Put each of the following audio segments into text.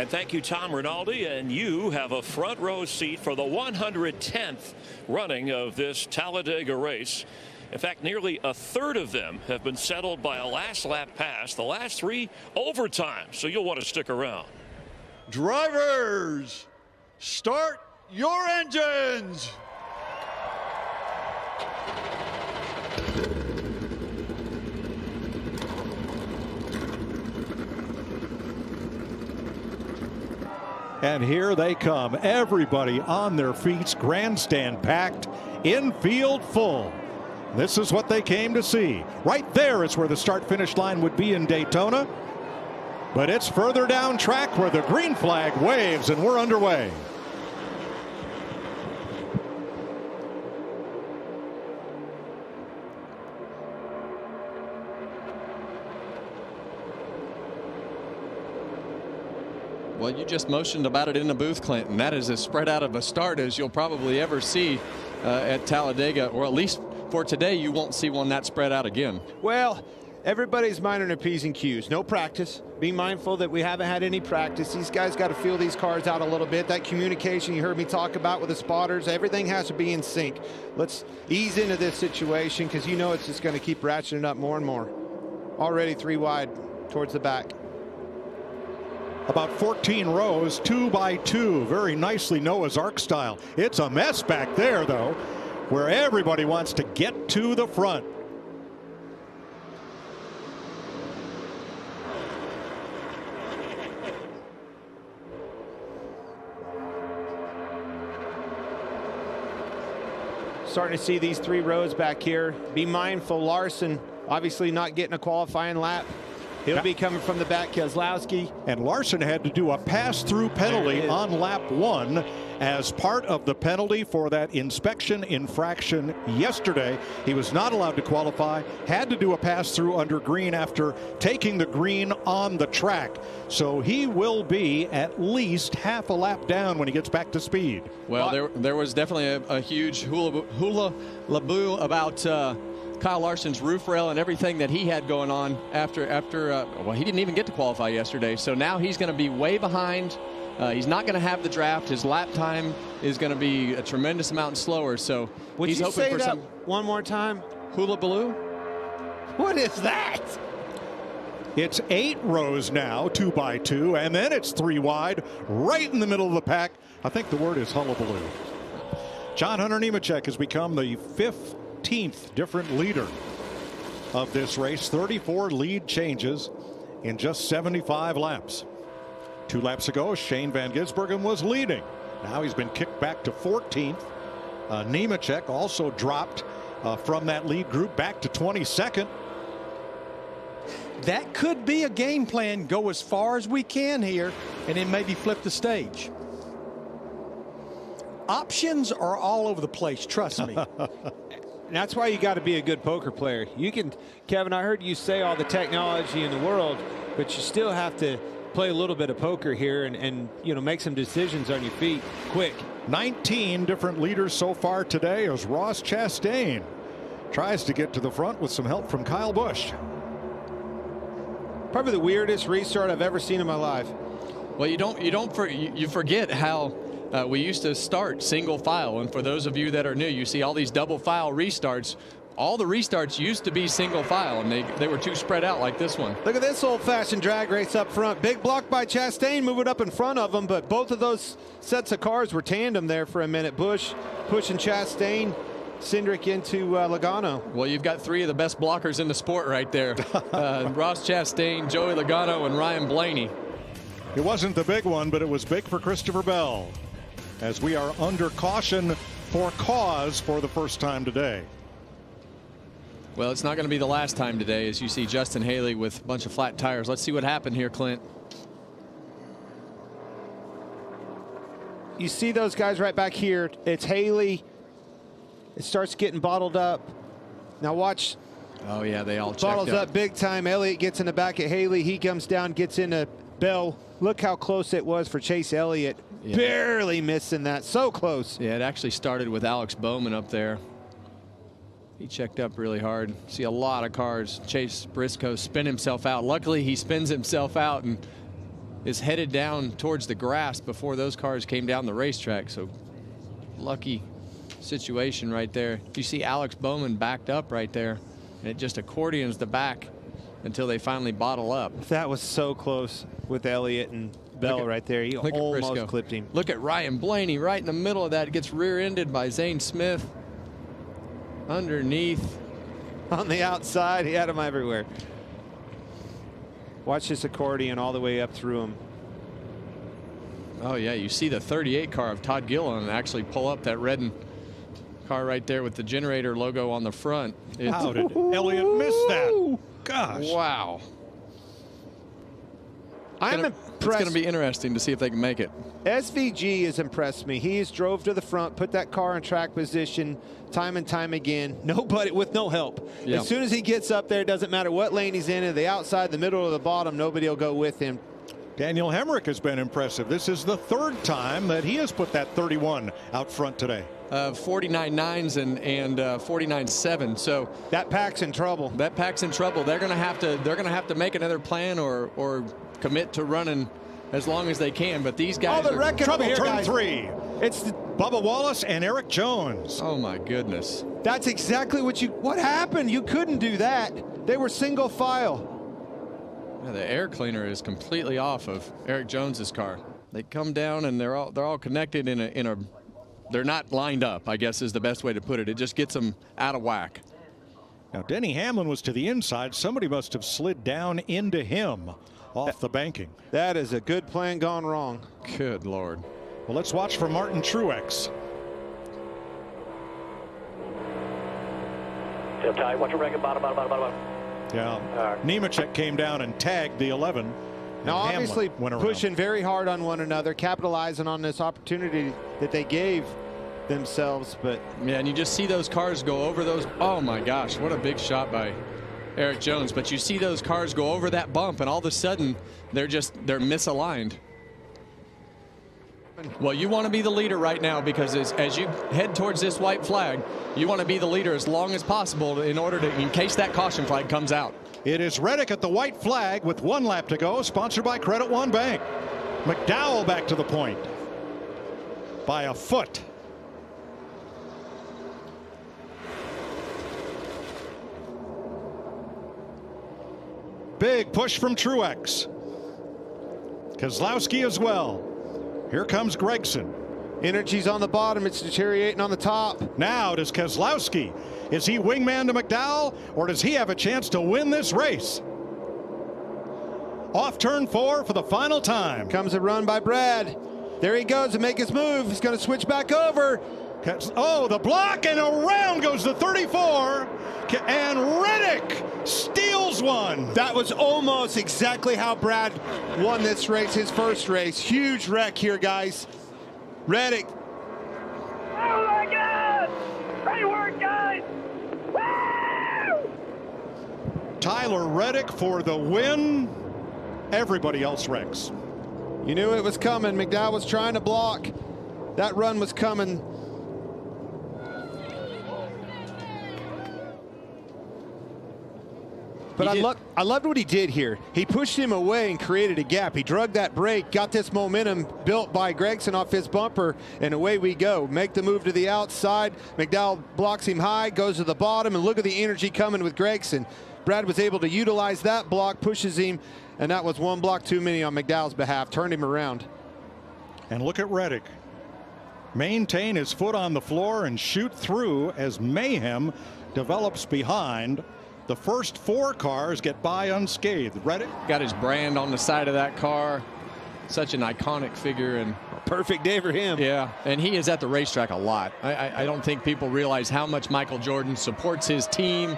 And thank you, Tom Rinaldi. And you have a front row seat for the 110th running of this Talladega race. In fact, nearly a third of them have been settled by a last lap pass, the last 3 overtime. So you'll want to stick around. Drivers, start your engines. And here they come. Everybody on their feet, grandstand packed, infield full. This is what they came to see. Right there is where the start-finish line would be in Daytona. But it's further down track where the green flag waves, and we're underway. Well, you just motioned about it in the booth, Clinton. That is as spread out of a start as you'll probably ever see at Talladega, or at least for today, you won't see one that spread out again. Well, everybody's minding their P's and Q's. No practice. Be mindful that we haven't had any practice. These guys got to feel these cars out a little bit. That communication you heard me talk about with the spotters, everything has to be in sync. Let's ease into this situation because you know it's just going to keep ratcheting up more and more. Already 3 wide towards the back. About 14 rows, 2 by 2, very nicely Noah's Ark style. It's a mess back there, though, where everybody wants to get to the front. Starting to see these 3 rows back here. Be mindful, Larson obviously not getting a qualifying lap. He'll be coming from the back, Keselowski. And Larson had to do a pass-through penalty on lap 1 as part of the penalty for that inspection infraction yesterday. He was not allowed to qualify, had to do a pass-through under green after taking the green on the track. So he will be at least half a lap down when he gets back to speed. Well, there was definitely a huge hula-laboo about Kyle Larson's roof rail and everything that he had going on after well, he didn't even get to qualify yesterday. So now he's going to be way behind. He's not going to have the draft. His lap time is going to be a tremendous amount slower. So he's hoping for some. One more time? Hula-baloo? What is that? It's 8 rows now, 2 by 2, and then it's 3 wide, right in the middle of the pack. I think the word is hullabaloo. John Hunter Nemechek has become the 15th different leader of this race. 34 lead changes in just 75 laps. 2 laps ago, Shane Van Gisbergen was leading. Now he's been kicked back to 14th. Nemechek also dropped from that lead group back to 22nd. That could be a game plan. Go as far as we can here and then maybe flip the stage. Options are all over the place, trust me. That's why you got to be a good poker player. You can, Kevin, I heard you say all the technology in the world, but you still have to play a little bit of poker here and you know, make some decisions on your feet quick. 19 different leaders so far today as Ross Chastain tries to get to the front with some help from Kyle Busch. Probably the weirdest restart I've ever seen in my life. Well, you forget how we used to start single file, and for those of you that are new, you see all these double file restarts. All the restarts used to be single file, and they were too spread out like this one. Look at this old-fashioned drag race up front. Big block by Chastain moving up in front of him, but both of those sets of cars were tandem there for a minute. Busch pushing Chastain, Cindric into Logano. Well, you've got 3 of the best blockers in the sport right there. Ross Chastain, Joey Logano, and Ryan Blaney. It wasn't the big one, but it was big for Christopher Bell, as we are under caution for cause for the first time today. Well, it's not going to be the last time today, as you see Justin Haley with a bunch of flat tires. Let's see what happened here, Clint. You see those guys right back here. It's Haley. It starts getting bottled up. Now watch. Oh, yeah, they all checked bottles up big time. Elliott gets in the back of Haley. He comes down, gets into Bell. Look how close it was for Chase Elliott. Yeah. Barely missing that. So close. Yeah, it actually started with Alex Bowman up there. He checked up really hard. See a lot of cars. Chase Briscoe spin himself out. Luckily, he spins himself out and is headed down towards the grass before those cars came down the racetrack. So lucky situation right there. You see Alex Bowman backed up right there, and it just accordions the back until they finally bottle up. That was so close with Elliott and Bell right there. He almost clipped him. Look at Ryan Blaney right in the middle of that. Gets rear-ended by Zane Smith. Underneath. On the outside, he had him everywhere. Watch this accordion all the way up through him. Oh, yeah, you see the 38 car of Todd Gilliland actually pull up that red car right there with the generator logo on the front. How did Elliott miss that? Gosh. Wow. I'm impressed. It's going to be interesting to see if they can make it. SVG has impressed me. He has drove to the front, put that car in track position time and time again. Nobody with no help. Yeah. As soon as he gets up there, it doesn't matter what lane he's in, the outside, the middle, or the bottom, nobody will go with him. Daniel Hemrick has been impressive. This is the third time that he has put that 31 out front today. 49.9s and 49.7. So that pack's in trouble. That pack's in trouble. They're going to have to make another plan or commit to running as long as they can. But these guys the wreck trouble here, turn guys. 3. It's Bubba Wallace and Eric Jones. Oh my goodness. That's exactly what happened. You couldn't do that. They were single file. Yeah, the air cleaner is completely off of Eric Jones's car. They come down and they're all connected in a they're not lined up, I guess is the best way to put it. It just gets them out of whack. Now Denny Hamlin was to the inside. Somebody must have slid down into him off the banking. That is a good plan gone wrong. Good Lord. Well, let's watch for Martin Truex. Still tight. Watch your record. Bottom. Yeah. Nemechek came down and tagged the 11. Now, obviously went pushing very hard on one another, capitalizing on this opportunity that they gave themselves. But yeah, and you just see those cars go over those. Oh my gosh, what a big shot by Eric Jones. But you see those cars go over that bump, and all of a sudden they're misaligned. Well, you want to be the leader right now, because as you head towards this white flag, you want to be the leader as long as possible in case that caution flag comes out. It is Reddick at the white flag with 1 lap to go, sponsored by Credit One Bank. McDowell back to the point by a foot. Big push from Truex. Keselowski as well. Here comes Gregson. Energy's on the bottom. It's deteriorating on the top. Now does Keselowski. Is he wingman to McDowell, or does he have a chance to win this race? Off turn 4 for the final time. Comes a run by Brad. There he goes to make his move. He's going to switch back over. Oh, the block, and around goes the 34. And Reddick steals one. That was almost exactly how Brad won this race, his first race. Huge wreck here, guys. Reddick. Oh my God! Great work, guys! Woo! Tyler Reddick for the win. Everybody else wrecks. You knew it was coming. McDowell was trying to block. That run was coming. But I loved what he did here. He pushed him away and created a gap. He drug that brake, got this momentum built by Gregson off his bumper, and away we go. Make the move to the outside. McDowell blocks him high, goes to the bottom, and look at the energy coming with Gregson. Brad was able to utilize that block, pushes him, and that was 1 block too many on McDowell's behalf. Turned him around. And look at Reddick. Maintain his foot on the floor and shoot through as mayhem develops behind. The first 4 cars get by unscathed. Reddick got his brand on the side of that car. Such an iconic figure, and perfect day for him. Yeah, and he is at the racetrack a lot. I don't think people realize how much Michael Jordan supports his team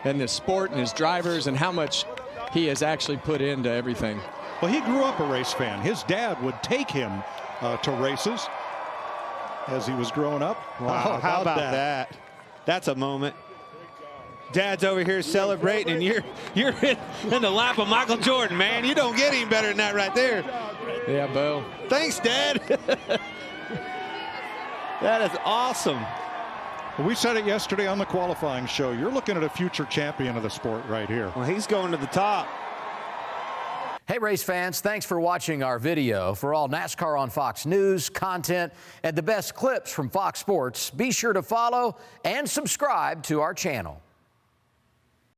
and the sport and his drivers, and how much he has actually put into everything. Well, he grew up a race fan. His dad would take him to races as he was growing up. Wow, how about that? That's a moment. Dad's over here celebrating, and you're in the lap of Michael Jordan, man. You don't get any better than that right there. Yeah, Bo. Thanks, Dad. That is awesome. We said it yesterday on the qualifying show. You're looking at a future champion of the sport right here. Well, he's going to the top. Hey, race fans, thanks for watching our video. For all NASCAR on Fox News, content, and the best clips from Fox Sports, be sure to follow and subscribe to our channel.